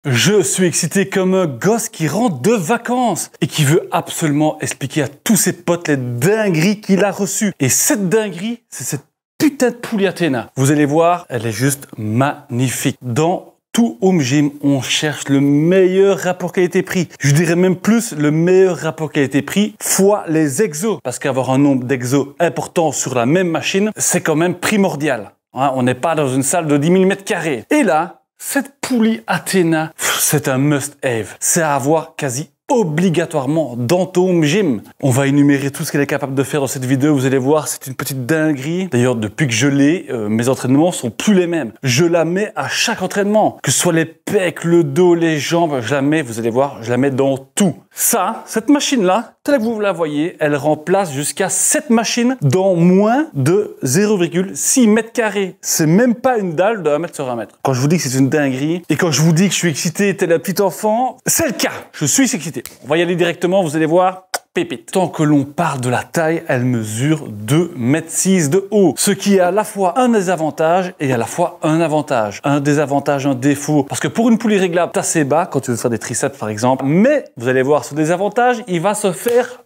Je suis excité comme un gosse qui rentre de vacances et qui veut absolument expliquer à tous ses potes les dingueries qu'il a reçues. Et cette dinguerie, c'est cette putain de poulie Athéna. Vous allez voir, elle est juste magnifique. Dans tout home gym, on cherche le meilleur rapport qualité-prix. Je dirais même plus le meilleur rapport qualité-prix fois les exos. Parce qu'avoir un nombre d'exos important sur la même machine, c'est quand même primordial. Hein, on n'est pas dans une salle de 10 000 m². Et là, cette poulie Athéna, c'est un must-have. C'est à avoir quasi obligatoirement dans ton home gym. On va énumérer tout ce qu'elle est capable de faire dans cette vidéo. Vous allez voir, c'est une petite dinguerie. D'ailleurs, depuis que je l'ai, mes entraînements sont plus les mêmes. Je la mets à chaque entraînement. Que ce soit les pecs, le dos, les jambes, je la mets, vous allez voir, je la mets dans tout. Ça, cette machine-là, telle que vous la voyez, elle remplace jusqu'à 7 machines dans moins de 0,6 m². C'est même pas une dalle de 1 mètre sur 1 mètre. Quand je vous dis que c'est une dinguerie, et quand je vous dis que je suis excité tel un petit enfant, c'est le cas. Je suis excité. On va y aller directement, vous allez voir. Pépite. Tant que l'on parle de la taille, elle mesure 2,6 m de haut. Ce qui est à la fois un désavantage et à la fois un avantage. Un désavantage, un défaut. Parce que pour une poulie réglable, c'est assez bas quand tu veux faire des triceps par exemple. Mais vous allez voir ce désavantage, il va se faire.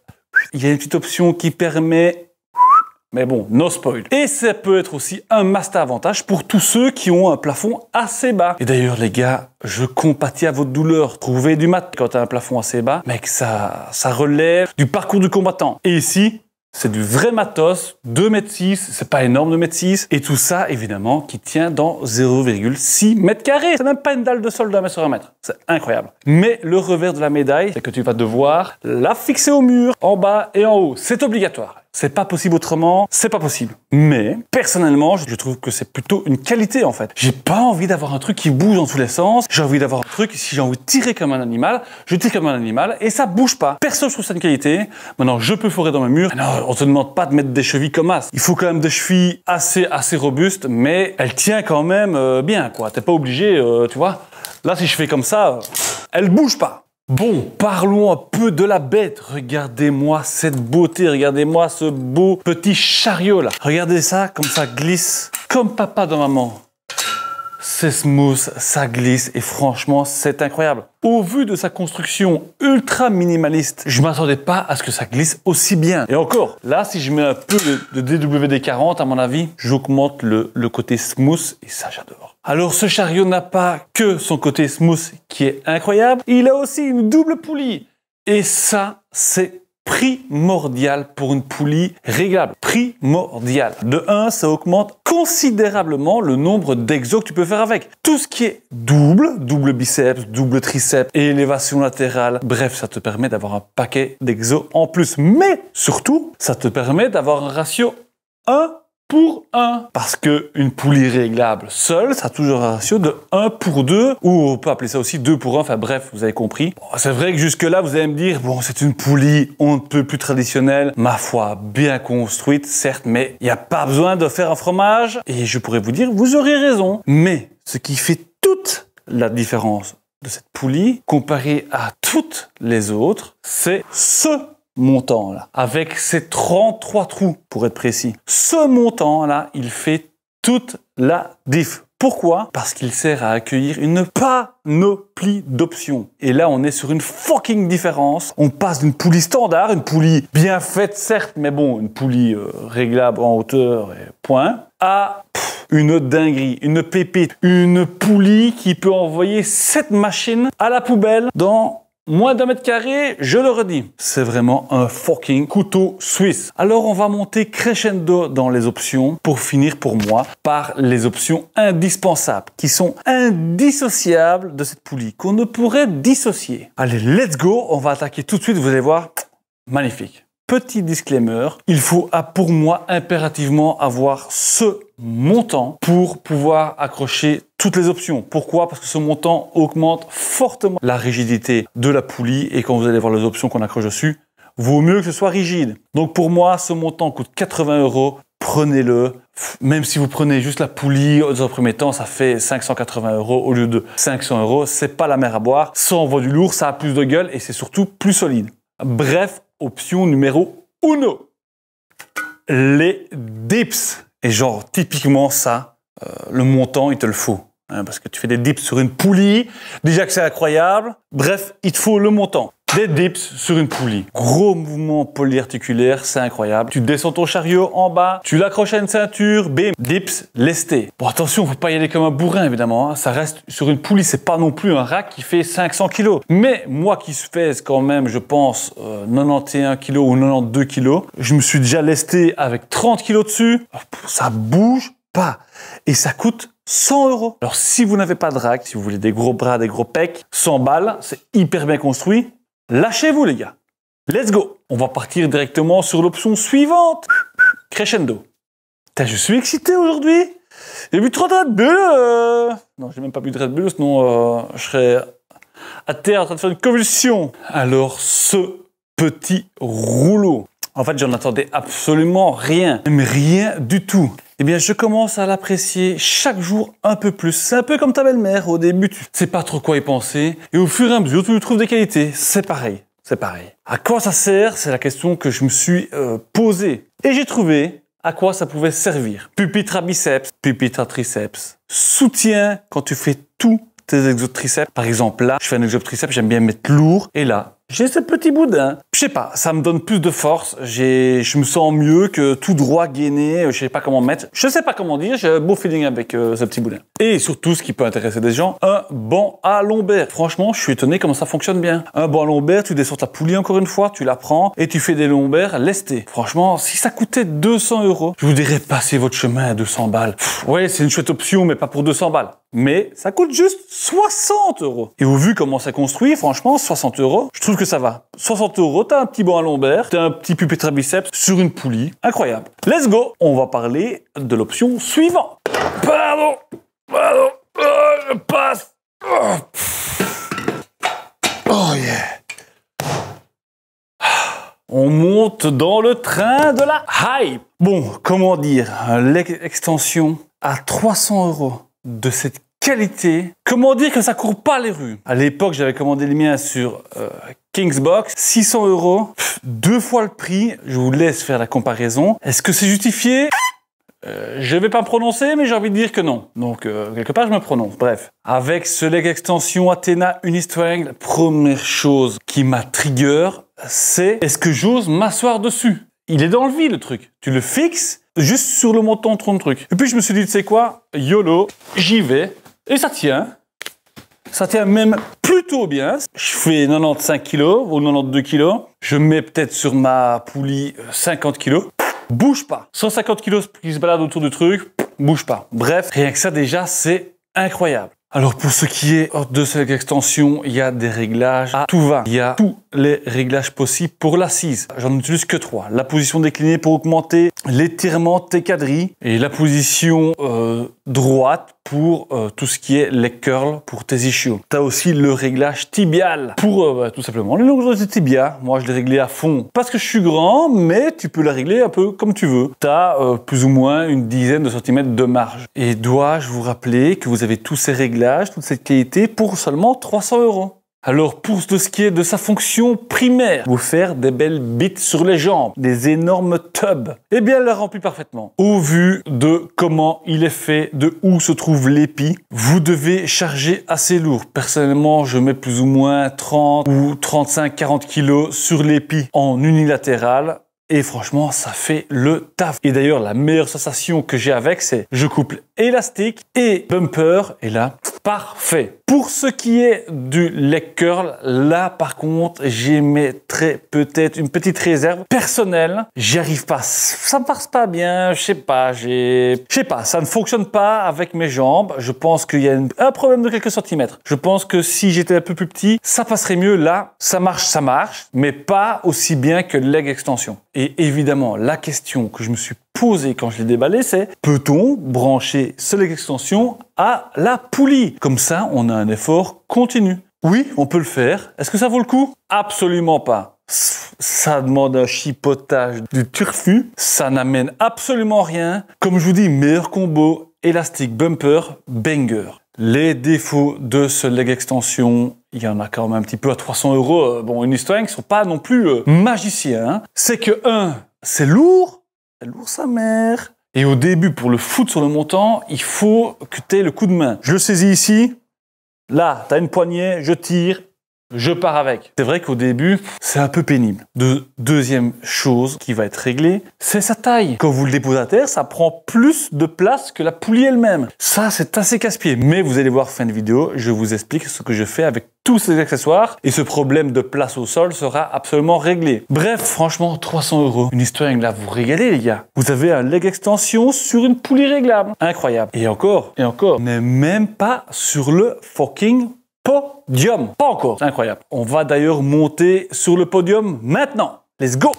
Il y a une petite option qui permet. Mais bon, no spoil. Et ça peut être aussi un master avantage pour tous ceux qui ont un plafond assez bas. Et d'ailleurs, les gars, je compatis à votre douleur. Trouvez du mat quand tu as un plafond assez bas. Mec, ça relève du parcours du combattant. Et ici, c'est du vrai matos, 2,6 m, c'est pas énorme 2,6 m. Et tout ça, évidemment, qui tient dans 0,6 m². C'est même pas une dalle de sol d'1 mètre sur 1 mètre. C'est incroyable. Mais le revers de la médaille, c'est que tu vas devoir la fixer au mur, en bas et en haut. C'est obligatoire. C'est pas possible autrement, c'est pas possible. Mais, personnellement, je trouve que c'est plutôt une qualité, en fait. J'ai pas envie d'avoir un truc qui bouge dans tous les sens. J'ai envie d'avoir un truc, si j'ai envie de tirer comme un animal, je tire comme un animal et ça bouge pas. Perso, je trouve ça une qualité. Maintenant, je peux fourrer dans mes murs. Non, on te demande pas de mettre des chevilles comme as. Il faut quand même des chevilles assez robustes, mais elle tient quand même bien, quoi. T'es pas obligé, tu vois. Là, si je fais comme ça, elle bouge pas. Bon, parlons un peu de la bête. Regardez-moi cette beauté, regardez-moi ce beau petit chariot là. Regardez ça, comme ça glisse, comme papa dans maman. C'est smooth, ça glisse et franchement, c'est incroyable. Au vu de sa construction ultra minimaliste, je m'attendais pas à ce que ça glisse aussi bien. Et encore, là, si je mets un peu de DWD-40, à mon avis, j'augmente le côté smooth et ça, j'adore. Alors, ce chariot n'a pas que son côté smooth qui est incroyable, il a aussi une double poulie. Et ça, c'est primordial pour une poulie réglable. Primordial. De 1, ça augmente considérablement le nombre d'exos que tu peux faire avec. Tout ce qui est double biceps, double triceps, élévation latérale, bref, ça te permet d'avoir un paquet d'exos en plus. Mais surtout, ça te permet d'avoir un ratio 1 pour 1. Parce que une poulie réglable seule, ça a toujours un ratio de 1 pour 2, ou on peut appeler ça aussi 2 pour 1, enfin bref, vous avez compris. Bon, c'est vrai que jusque là, vous allez me dire, bon, c'est une poulie on ne peut plus traditionnelle, ma foi, bien construite, certes, mais il n'y a pas besoin de faire un fromage, et je pourrais vous dire, vous aurez raison. Mais ce qui fait toute la différence de cette poulie, comparée à toutes les autres, c'est ce montant là, avec ses 33 trous pour être précis. Ce montant là, il fait toute la diff. Pourquoi? Parce qu'il sert à accueillir une panoplie d'options. Et là, on est sur une fucking différence. On passe d'une poulie standard, une poulie bien faite certes, mais bon, une poulie réglable en hauteur et point, à une dinguerie, une pépite, une poulie qui peut envoyer 7 machines à la poubelle dans moins d'1 m², je le redis. C'est vraiment un fucking couteau suisse. Alors, on va monter crescendo dans les options pour finir pour moi par les options indispensables qui sont indissociables de cette poulie, qu'on ne pourrait dissocier. Allez, let's go. On va attaquer tout de suite. Vous allez voir, magnifique. Petit disclaimer, il faut pour moi impérativement avoir ce montant pour pouvoir accrocher toutes les options. Pourquoi? Parce que ce montant augmente fortement la rigidité de la poulie et quand vous allez voir les options qu'on accroche dessus, vaut mieux que ce soit rigide. Donc pour moi, ce montant coûte 80 €. Prenez-le. Même si vous prenez juste la poulie, dans un premier temps, ça fait 580 € au lieu de 500 €. C'est pas la mer à boire. Ça envoie du lourd, ça a plus de gueule et c'est surtout plus solide. Bref, option numéro 1. Les dips. Et genre, typiquement ça, le montant, il te le faut. hein, parce que tu fais des dips sur une poulie, déjà que c'est incroyable. Bref, il te faut le montant. Des dips sur une poulie. Gros mouvement polyarticulaire, c'est incroyable. Tu descends ton chariot en bas, tu l'accroches à une ceinture, bim, dips, lesté. Bon, attention, faut pas y aller comme un bourrin, évidemment. Hein. Ça reste sur une poulie, c'est pas non plus un rack qui fait 500 kg. Mais moi qui fais quand même, je pense, 91 kg ou 92 kg, je me suis déjà lesté avec 30 kg dessus. Ça bouge pas. Et ça coûte 100 €. Alors, si vous n'avez pas de rack, si vous voulez des gros bras, des gros pecs, 100 balles, c'est hyper bien construit. Lâchez-vous, les gars. Let's go. On va partir directement sur l'option suivante. Crescendo. Putain, je suis excité aujourd'hui. J'ai bu 3 Red Bull. Non, j'ai même pas bu de Red Bull, sinon je serais à terre en train de faire une convulsion. Alors, ce petit rouleau. En fait, j'en attendais absolument rien. Même rien du tout. Eh bien, je commence à l'apprécier chaque jour un peu plus. C'est un peu comme ta belle-mère. Au début, tu sais pas trop quoi y penser. Et au fur et à mesure, tu lui trouves des qualités. C'est pareil. C'est pareil. À quoi ça sert? C'est la question que je me suis posée. Et j'ai trouvé à quoi ça pouvait servir. Pupitre à biceps, pupitre à triceps. Soutien quand tu fais tous tes exos de triceps. Par exemple, là, je fais un exo de triceps, j'aime bien mettre lourd. Et là, j'ai ce petit boudin. Je sais pas, ça me donne plus de force. Je me sens mieux que tout droit gainé. Je sais pas comment mettre. Je sais pas comment dire. J'ai un beau feeling avec ce petit boudin. Et surtout, ce qui peut intéresser des gens, un banc à lombaire. Franchement, je suis étonné comment ça fonctionne bien. Un banc à lombaire, tu descends ta poulie encore une fois, tu la prends et tu fais des lombaires lestés. Franchement, si ça coûtait 200 €, je vous dirais passez votre chemin à 200 balles. Ouais, c'est une chouette option, mais pas pour 200 balles. Mais ça coûte juste 60 €. Et au vu comment c'est construit, franchement, 60 €, je trouve que ça va. 60 €, t'as un petit banc à lombaire, t'as un petit pupitre à biceps sur une poulie. Incroyable. Let's go. On va parler de l'option suivante. Pardon. Je passe. Oh yeah. On monte dans le train de la hype. Bon, comment dire, l'extension à 300 € de cette qualité. Comment dire que ça court pas les rues? À l'époque, j'avais commandé les miens sur Kingsbox, 600 €, 2 fois le prix. Je vous laisse faire la comparaison. Est-ce que c'est justifié? Je vais pas me prononcer, mais j'ai envie de dire que non. Donc, quelque part, je me prononce. Bref. Avec ce leg extension Athena Unistrength, la première chose qui m'a trigger, c'est est-ce que j'ose m'asseoir dessus? Il est dans le vide, le truc. Tu le fixes juste sur le montant de ton truc. Et puis, je me suis dit, tu sais quoi? YOLO, j'y vais. Et ça tient. Ça tient même plutôt bien. Je fais 95 kg ou 92 kg. Je mets peut-être sur ma poulie 50 kg. Bouge pas. 150 kg qui se balade autour du truc, bouge pas. Bref, rien que ça déjà, c'est incroyable. Alors pour ce qui est de cette extension, il y a des réglages à tout va. Il y a tous les réglages possibles pour l'assise. J'en utilise que 3. La position déclinée pour augmenter l'étirement de tes quadrilles et la position droite pour tout ce qui est les curls pour tes ischios. Tu as aussi le réglage tibial pour tout simplement les longueurs de tibia. Moi, je l'ai réglé à fond parce que je suis grand, mais tu peux la régler un peu comme tu veux. Tu as plus ou moins une dizaine de centimètres de marge. Et dois-je vous rappeler que vous avez tous ces réglages, toute cette qualité pour seulement 300 €. Alors, pour ce qui est de sa fonction primaire, vous faire des belles bites sur les jambes, des énormes tubs, eh bien, elle la remplit parfaitement. Au vu de comment il est fait, de où se trouve l'épi, vous devez charger assez lourd. Personnellement, je mets plus ou moins 30 ou 35, 40 kg sur l'épi en unilatéral. Et franchement, ça fait le taf. Et d'ailleurs, la meilleure sensation que j'ai avec, c'est je couple élastique et bumper. Et là, parfait. Pour ce qui est du leg curl, là, par contre, j'émettrais peut-être une petite réserve personnelle. J'y arrive pas. Ça ne passe pas bien. Je sais pas. Ça ne fonctionne pas avec mes jambes. Je pense qu'il y a un problème de quelques centimètres. Je pense que si j'étais un peu plus petit, ça passerait mieux. Là, ça marche, mais pas aussi bien que le leg extension. Et évidemment, la question que je me suis posée quand je l'ai déballé, c'est peut-on brancher ce leg extension à la poulie? Comme ça, on a un effort continu. Oui, on peut le faire. Est-ce que ça vaut le coup? Absolument pas. Ça demande un chipotage du turfu. Ça n'amène absolument rien. Comme je vous dis, meilleur combo, élastique, bumper, banger. Les défauts de ce leg extension, il y en a quand même un petit peu à 300 €. Bon, Unistrength, ils sont pas non plus magiciens. Hein. C'est que, c'est lourd. C'est lourd sa mère. Et au début, pour le foutre sur le montant, il faut que tu aies le coup de main. Je le saisis ici. Là, tu as une poignée, je tire, je pars avec. C'est vrai qu'au début, c'est un peu pénible. Deuxième chose qui va être réglée, c'est sa taille. Quand vous le déposez à terre, ça prend plus de place que la poulie elle-même. Ça, c'est assez casse-pied. Mais vous allez voir fin de vidéo, je vous explique ce que je fais avec tous ces accessoires et ce problème de place au sol sera absolument réglé. Bref, franchement, 300 €. Une histoire là, vous régalez les gars. Vous avez un leg extension sur une poulie réglable. Incroyable. Et encore, on n'est même pas sur le fucking podium. Pas encore. C'est incroyable. On va d'ailleurs monter sur le podium maintenant. Let's go!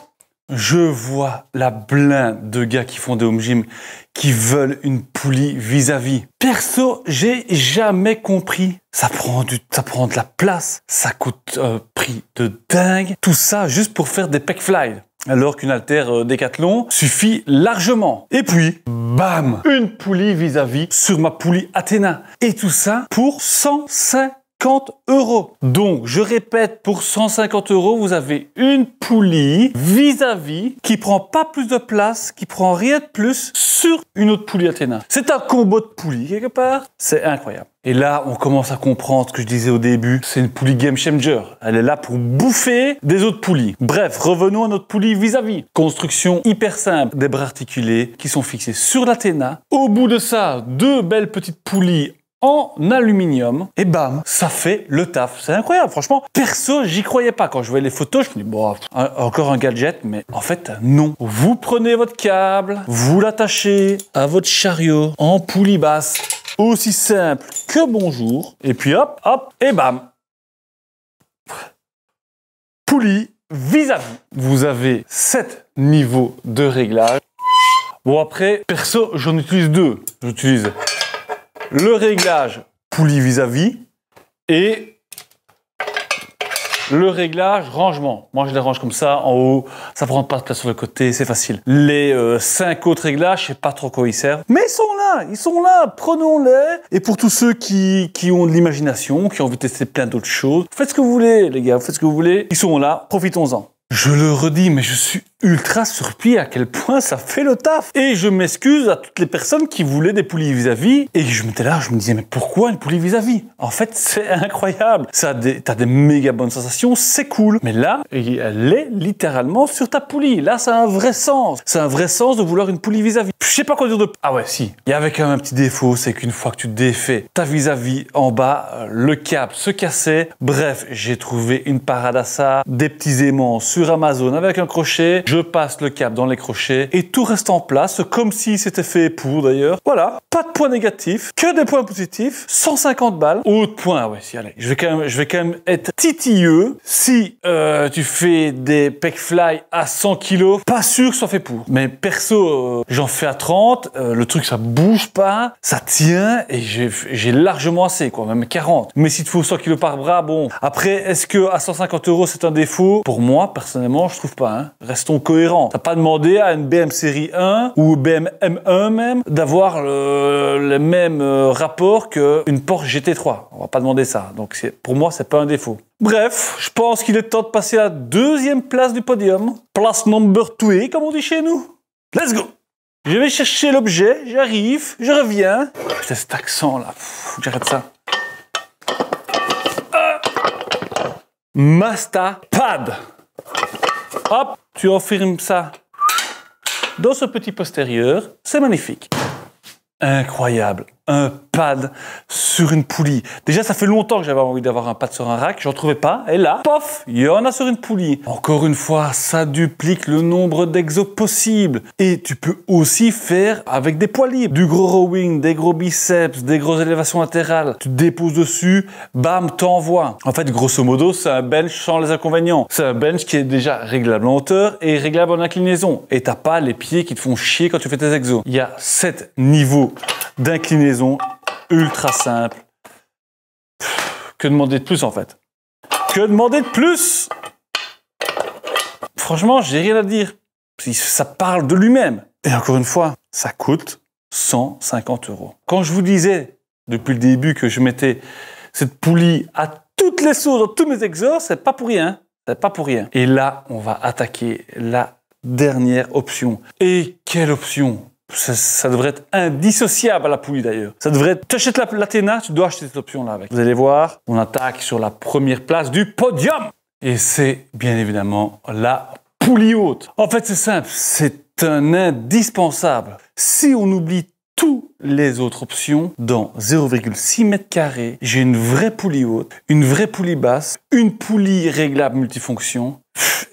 Je vois la blinde de gars qui font des home gym qui veulent une poulie vis-à-vis. Perso, j'ai jamais compris. Ça prend de la place. Ça coûte un prix de dingue. Tout ça juste pour faire des pec fly. Alors qu'une haltère Decathlon suffit largement. Et puis, bam! Une poulie vis-à-vis sur ma poulie Athéna. Et tout ça pour 150 €. Donc, je répète, pour 150 €, vous avez une poulie vis-à-vis qui prend pas plus de place, qui prend rien de plus sur une autre poulie Athéna. C'est un combo de poulies quelque part. C'est incroyable. Et là, on commence à comprendre ce que je disais au début. C'est une poulie game changer. Elle est là pour bouffer des autres poulies. Bref, revenons à notre poulie vis-à-vis. Construction hyper simple. Des bras articulés qui sont fixés sur l'Athéna. Au bout de ça, deux belles petites poulies en aluminium, et bam, ça fait le taf. C'est incroyable, franchement. Perso, j'y croyais pas. Quand je voyais les photos, je me dis, bon, encore un gadget, mais en fait, non. Vous prenez votre câble, vous l'attachez à votre chariot en poulie basse, aussi simple que bonjour, et puis hop, hop, et bam. Poulie vis-à-vis. Vous avez 7 niveaux de réglage. Bon, après, perso, j'en utilise 2. J'utilise le réglage poulie vis-à-vis et le réglage rangement. Moi, je les range comme ça, en haut. Ça prend pas de place sur le côté, c'est facile. Les 5 autres réglages, je sais pas trop quoi ils servent. Mais ils sont là, prenons-les. Et pour tous ceux qui ont de l'imagination, qui ont envie de tester plein d'autres choses, faites ce que vous voulez, les gars, faites ce que vous voulez. Ils sont là, profitons-en. Je le redis, mais je suis ultra surpris à quel point ça fait le taf. Et je m'excuse à toutes les personnes qui voulaient des poulies vis-à-vis. Et je m'étais là, je me disais, mais pourquoi une poulie vis-à-vis? En fait, c'est incroyable. T'as des méga bonnes sensations, c'est cool. Mais là, elle est littéralement sur ta poulie. Là, ça a un vrai sens. C'est un vrai sens de vouloir une poulie vis-à-vis. Je sais pas quoi dire de... Ah ouais, si. Il y avait quand même un petit défaut, c'est qu'une fois que tu défais ta vis-à-vis en bas, le câble se cassait. Bref, j'ai trouvé une parade à ça, des petits aimants sur Amazon avec un crochet. Je passe le câble dans les crochets et tout reste en place, comme si c'était fait pour d'ailleurs. Voilà, pas de points négatifs, que des points positifs, 150 balles. Autre point, ouais, si, allez, je vais quand même être titilleux. Si tu fais des pec fly à 100 kg, pas sûr que ce soit fait pour. Mais perso, j'en fais à 30, le truc ça bouge pas, ça tient et j'ai largement assez, quoi, même 40. Mais s'il te faut 100 kg par bras, bon. Après, est-ce que à 150 € c'est un défaut? Pour moi, personnellement, je trouve pas, hein. Restons cohérent. T'as pas demandé à une BM série 1 ou BM M1 même d'avoir le même rapport qu'une Porsche GT3. On va pas demander ça. Donc pour moi, c'est pas un défaut. Bref, je pense qu'il est temps de passer à la deuxième place du podium. Place number 2, comme on dit chez nous. Let's go! Je vais chercher l'objet, j'arrive, je reviens. Putain, cet accent là, faut que j'arrête ça. Mastapad. Hop, tu enfermes ça dans ce petit postérieur. C'est magnifique. Incroyable. Un pad sur une poulie. Déjà, ça fait longtemps que j'avais envie d'avoir un pad sur un rack. J'en trouvais pas. Et là, pof, il y en a sur une poulie. Encore une fois, ça duplique le nombre d'exos possibles. Et tu peux aussi faire avec des poids libres. Du gros rowing, des gros biceps, des grosses élévations latérales. Tu te déposes dessus, bam, t'envoies. En fait, grosso modo, c'est un bench sans les inconvénients. C'est un bench qui est déjà réglable en hauteur et réglable en inclinaison. Et t'as pas les pieds qui te font chier quand tu fais tes exos. Il y a 7 niveaux d'inclinaison ultra simple. Que demander de plus en fait? Que demander de plus? Franchement, j'ai rien à dire. Ça parle de lui-même. Et encore une fois, ça coûte 150 €. Quand je vous disais depuis le début que je mettais cette poulie à toutes les sauces dans tous mes exos, c'est pas pour rien. C'est pas pour rien. Et là, on va attaquer la dernière option. Et quelle option? Ça devrait être indissociable à la poulie d'ailleurs. Ça devrait être... Tu achètes l'Athena, tu dois acheter cette option-là avec. Vous allez voir, on attaque sur la première place du podium. Et c'est bien évidemment la poulie haute. En fait, c'est simple, c'est un indispensable. Si on oublie toutes les autres options, dans 0,6 mètres carrés, j'ai une vraie poulie haute, une vraie poulie basse, une poulie réglable multifonction.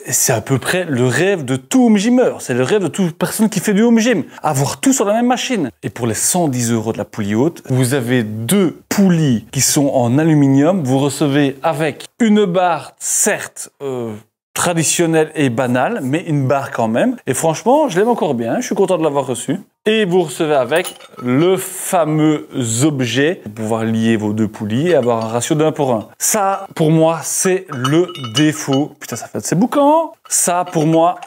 C'est à peu près le rêve de tout home gymmer. C'est le rêve de toute personne qui fait du home gym. Avoir tout sur la même machine. Et pour les 110 € de la poulie haute, vous avez 2 poulies qui sont en aluminium. Vous recevez avec une barre, certes, traditionnelle et banale, mais une barre quand même. Et franchement, je l'aime encore bien. Je suis content de l'avoir reçu. Et vous recevez avec le fameux objet pour pouvoir lier vos 2 poulies et avoir un ratio d'1 pour 1. Ça, pour moi, c'est le défaut. Putain, ça fait de ces boucans. Ça, pour moi,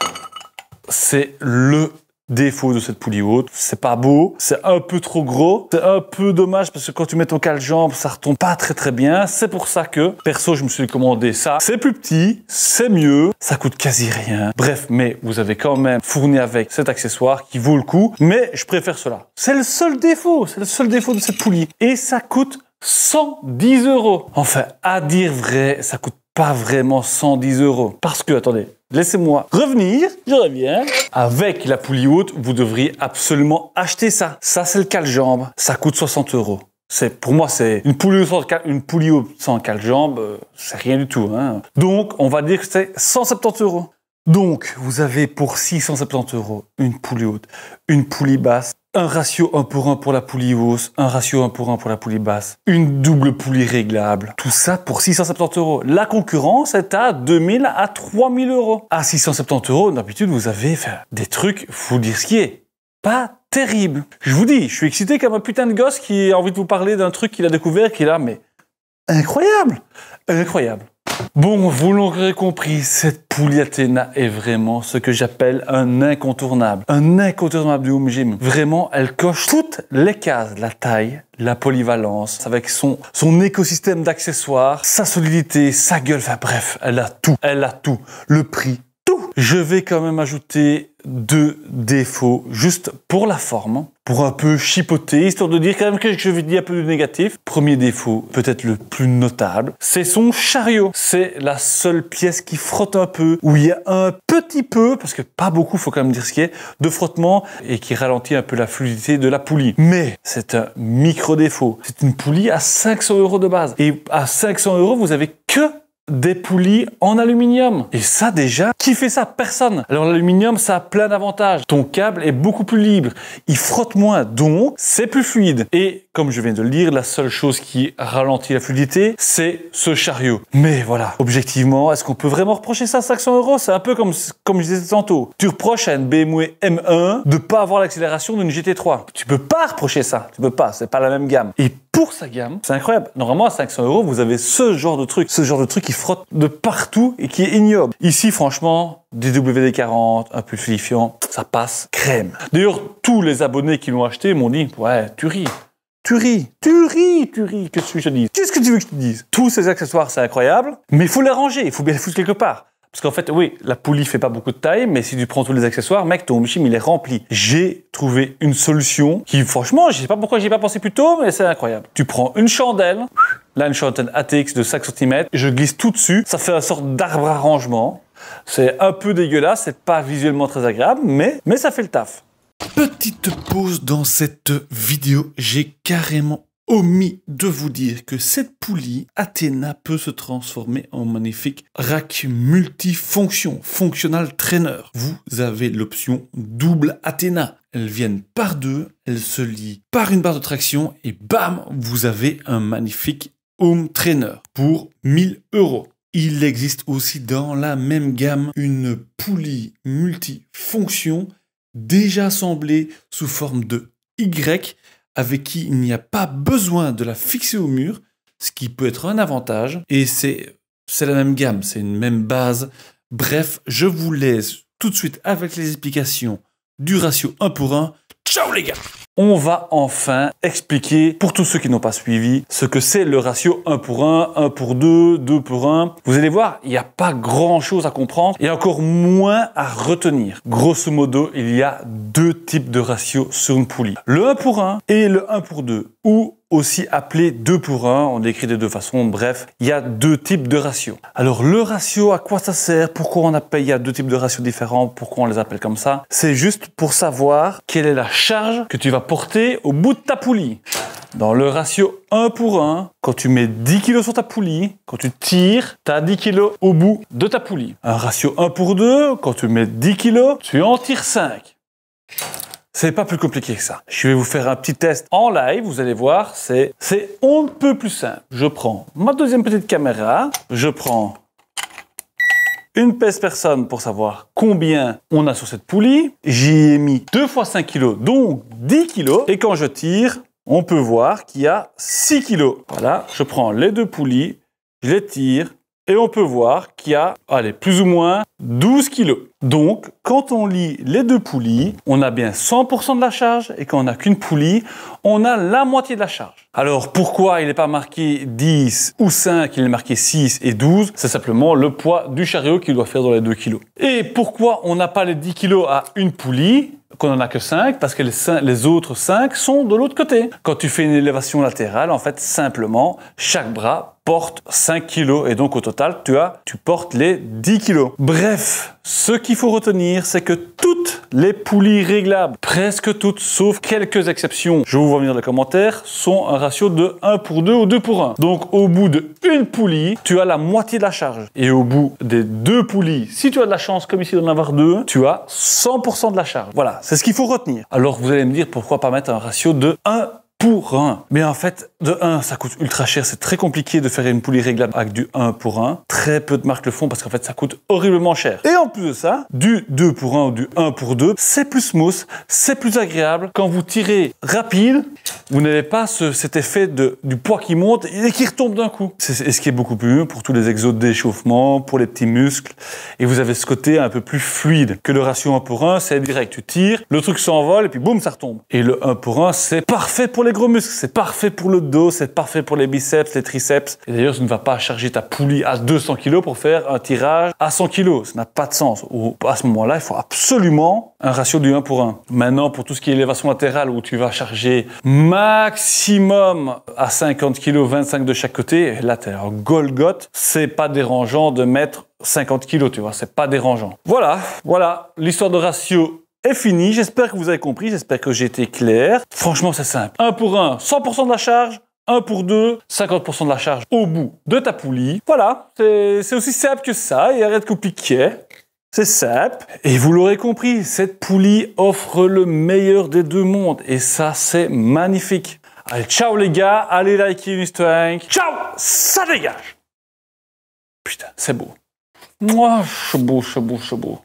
c'est le défaut de cette poulie haute. C'est pas beau, c'est un peu trop gros, c'est un peu dommage parce que quand tu mets ton cale-jambe, ça retombe pas très bien. C'est pour ça que, perso, je me suis commandé ça. C'est plus petit, c'est mieux, ça coûte quasi rien. Bref, mais vous avez quand même fourni avec cet accessoire qui vaut le coup, mais je préfère cela. C'est le seul défaut de cette poulie. Et ça coûte 110 €. Enfin, à dire vrai, ça coûte pas vraiment 110 €. Parce que, attendez, laissez-moi revenir, je reviens. Avec la poulie haute, vous devriez absolument acheter ça. Ça, c'est le cale-jambe. Ça coûte 60 €. Pour moi, c'est une poulie haute sans cale-jambe, c'est rien du tout, hein. Donc, on va dire que c'est 170 €. Donc, vous avez pour 670 € une poulie haute, une poulie basse, un ratio 1 pour 1 pour la poulie haute, un ratio 1 pour 1 pour la poulie basse, une double poulie réglable. Tout ça pour 670 €. La concurrence est à 2000 à 3000 €. À 670 €, d'habitude, vous avez des trucs, faut dire ce qui est, pas terrible. Je vous dis, je suis excité comme un putain de gosse qui a envie de vous parler d'un truc qu'il a découvert, qu'il a, mais incroyable, incroyable. Bon, vous l'aurez compris, cette poulie Athena est vraiment ce que j'appelle un incontournable. Un incontournable du home gym. Vraiment, elle coche toutes les cases. La taille, la polyvalence, avec son écosystème d'accessoires, sa solidité, sa gueule, enfin bref, elle a tout. Elle a tout. Le prix, tout. Je vais quand même ajouter 2 défauts, juste pour la forme, pour un peu chipoter, histoire de dire quand même que je vais dire un peu du négatif. Premier défaut, peut-être le plus notable, c'est son chariot. C'est la seule pièce qui frotte un peu, où il y a un petit peu, parce que pas beaucoup, faut quand même dire ce qui est, de frottement, et qui ralentit un peu la fluidité de la poulie. Mais c'est un micro défaut. C'est une poulie à 500 € de base. Et à 500 €, vous avez que des poulies en aluminium. Et ça déjà, qui fait ça? Personne. Alors l'aluminium, ça a plein d'avantages. Ton câble est beaucoup plus libre. Il frotte moins, donc c'est plus fluide. Et comme je viens de le dire, la seule chose qui ralentit la fluidité, c'est ce chariot. Mais voilà, objectivement, est-ce qu'on peut vraiment reprocher ça à 500 €? C'est un peu comme je disais tantôt. Tu reproches à une BMW M1 de pas avoir l'accélération d'une GT3. Tu peux pas reprocher ça. Tu peux pas, c'est pas la même gamme. Et pour sa gamme, c'est incroyable. Normalement, à 500 €, vous avez ce genre de truc qui frotte de partout et qui est ignoble. Ici, franchement, des WD-40, un peu fluidifiant, ça passe crème. D'ailleurs, tous les abonnés qui l'ont acheté m'ont dit, ouais, tu ris. Qu'est-ce que je te dise? Qu'est-ce que tu veux que je te dise? Tous ces accessoires, c'est incroyable, mais il faut les ranger, il faut bien les foutre quelque part. Parce qu'en fait, oui, la poulie fait pas beaucoup de taille, mais si tu prends tous les accessoires, mec, ton home gym, il est rempli. J'ai trouvé une solution qui, franchement, je sais pas pourquoi j'y ai pas pensé plus tôt, mais c'est incroyable. Tu prends une chandelle, là, une chandelle ATX de 5 cm, je glisse tout dessus, ça fait une sorte d'arbre à rangement. C'est un peu dégueulasse, c'est pas visuellement très agréable, mais ça fait le taf. Petite pause dans cette vidéo, j'ai carrément omis de vous dire que cette poulie Athena peut se transformer en magnifique rack multifonction, functional trainer. Vous avez l'option double Athena. Elles viennent par 2, elles se lient par une barre de traction et bam, vous avez un magnifique home trainer pour 1000 €. Il existe aussi dans la même gamme une poulie multifonction déjà assemblée sous forme de Y, avec qui il n'y a pas besoin de la fixer au mur, ce qui peut être un avantage. Et c'est la même gamme, c'est une même base. Bref, je vous laisse tout de suite avec les explications du ratio 1 pour 1. Ciao les gars! on va enfin expliquer, pour tous ceux qui n'ont pas suivi, ce que c'est le ratio 1 pour 1, 1 pour 2, 2 pour 1. Vous allez voir, il n'y a pas grand-chose à comprendre et encore moins à retenir. Grosso modo, il y a deux types de ratios sur une poulie. Le 1 pour 1 et le 1 pour 2, ou aussi appelé 2 pour 1, on l'écrit de deux façons, bref, il y a deux types de ratios. Alors le ratio, à quoi ça sert? Pourquoi il y a deux types de ratios différents? Pourquoi on les appelle comme ça? C'est juste pour savoir quelle est la charge que tu vas porter au bout de ta poulie. Dans le ratio 1 pour 1, quand tu mets 10 kg sur ta poulie, quand tu tires, tu as 10 kg au bout de ta poulie. Un ratio 1 pour 2, quand tu mets 10 kg, tu en tires 5. C'est pas plus compliqué que ça. Je vais vous faire un petit test en live, vous allez voir, c'est on ne peut plus simple. Je prends ma deuxième petite caméra, je prends une pèse-personne pour savoir combien on a sur cette poulie. J'y ai mis 2 fois 5 kg, donc 10 kg. Et quand je tire, on peut voir qu'il y a 6 kg. Voilà, je prends les deux poulies, je les tire. Et on peut voir qu'il y a, allez, plus ou moins 12 kg. Donc, quand on lie les deux poulies, on a bien 100% de la charge. Et quand on n'a qu'une poulie, on a la moitié de la charge. Alors, pourquoi il n'est pas marqué 10 ou 5, il est marqué 6 et 12? C'est simplement le poids du chariot qu'il doit faire dans les 2 kg. Et pourquoi on n'a pas les 10 kg à une poulie, qu'on n'en a que 5, parce que les autres 5 sont de l'autre côté. Quand tu fais une élévation latérale, en fait, simplement, chaque bras porte 5 kg et donc au total, tu portes les 10 kg. Bref, ce qu'il faut retenir, c'est que toutes les poulies réglables, presque toutes, sauf quelques exceptions, je vous vois venir dans les commentaires, sont un ratio de 1 pour 2 ou 2 pour 1. Donc au bout d'une poulie, tu as la moitié de la charge. Et au bout des deux poulies, si tu as de la chance comme ici d'en avoir deux, tu as 100% de la charge. Voilà, c'est ce qu'il faut retenir. Alors vous allez me dire pourquoi pas mettre un ratio de 1 pour 1. Mais en fait, de 1, ça coûte ultra cher. C'est très compliqué de faire une poulie réglable avec du 1 pour 1. Très peu de marques le font parce qu'en fait, ça coûte horriblement cher. Et en plus de ça, du 2 pour 1 ou du 1 pour 2, c'est plus smooth, c'est plus agréable. Quand vous tirez rapide, vous n'avez pas cet effet du poids qui monte et qui retombe d'un coup. C'est ce qui est beaucoup plus mieux pour tous les exos d'échauffement, pour les petits muscles. Et vous avez ce côté un peu plus fluide que le ratio 1 pour 1. C'est direct. Tu tires, le truc s'envole et puis boum, ça retombe. Et le 1 pour 1, c'est parfait pour les gros muscles. C'est parfait pour le dos, c'est parfait pour les biceps, les triceps. Et d'ailleurs, tu ne vas pas charger ta poulie à 200 kg pour faire un tirage à 100 kg. Ça n'a pas de sens. Ou à ce moment-là, il faut absolument un ratio du 1 pour 1. Maintenant, pour tout ce qui est élévation latérale où tu vas charger maximum à 50 kg, 25 de chaque côté, et là, tu es en Golgoth, c'est pas dérangeant de mettre 50 kg, tu vois, c'est pas dérangeant. Voilà, l'histoire de ratio est fini. J'espère que vous avez compris, j'espère que j'ai été clair. Franchement, c'est simple. 1 pour 1, 100% de la charge. 1 pour 2, 50% de la charge au bout de ta poulie. Voilà, c'est aussi simple que ça. Il n'y a rien de compliqué. C'est simple. Et vous l'aurez compris, cette poulie offre le meilleur des deux mondes. Et ça, c'est magnifique. Allez, ciao les gars. Allez liker Mr. Ciao, ça dégage. Putain, c'est beau. Moi, je suis beau.